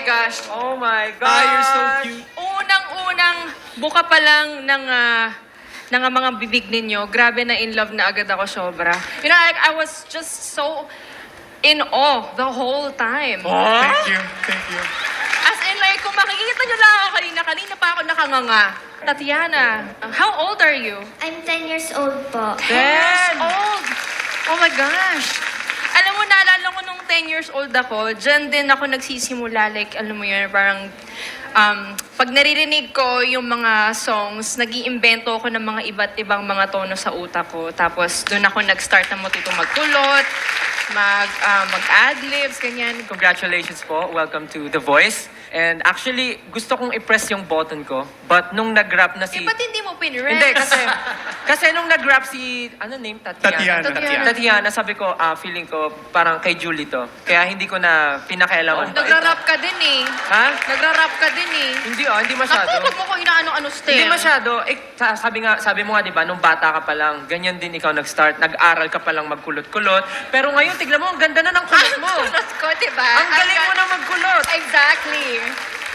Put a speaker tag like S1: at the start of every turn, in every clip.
S1: gosh.
S2: Oh my God!
S3: You're so cute.
S1: Unang-unang buka pa lang ng mga bibig ninyo, grabe na in love na agad ako sobra. You know, I was just so in awe the whole time.
S3: Thank you. Thank you.
S1: As in, like, kung makikita nyo lang ako kanina pa ako nakanganga. Tatiana, how old are you?
S4: I'm 10 years old po.
S1: 10 years old! Oh my gosh! Alam mo, naalala ko nung 10 years old ako, dyan din ako nagsisimula, like, alam mo yun, parang, pag naririnig ko yung mga songs, nag-iimbento ako ng mga iba't ibang mga tono sa utak ko. Tapos, doon ako nag-start na matutong magkulot, mag-adlibs, ganyan.
S2: Congratulations po. Welcome to The Voice. And actually, gusto kong i-press yung button ko. But nung nag-rap na si...
S1: Eh, ba't hindi mo pinrest?
S2: Hindi, kasi nung nag-rap si... Ano name?
S3: Tatiana.
S2: Tatiana, sabi ko, feeling ko parang kay Julie to. Kaya hindi ko na pinakailaman.
S1: Nagra-rap ka din eh.
S2: Ha?
S1: Nagra-rap ka din eh.
S2: Hindi masyado.
S1: Ako, wag mo ko inaano-ano style.
S2: Hindi masyado. Sabi mo nga, di ba, nung bata ka pa lang, ganyan din ikaw nag-start. Nag-aral ka pa lang magkulot-kulot. Pero ngayon, tignan mo, ang ganda na ng kulot mo.
S1: Ang kulot ko, diba?
S2: Ang galing mo na magkulot.
S1: Exactly.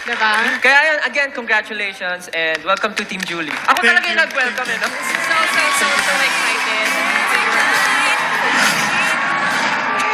S1: Diba?
S2: Kaya yan, again, congratulations and welcome to Team Julie. Ako
S3: Thank
S2: talaga yung
S3: you.
S2: nag-welcome, eh, no?
S1: So excited.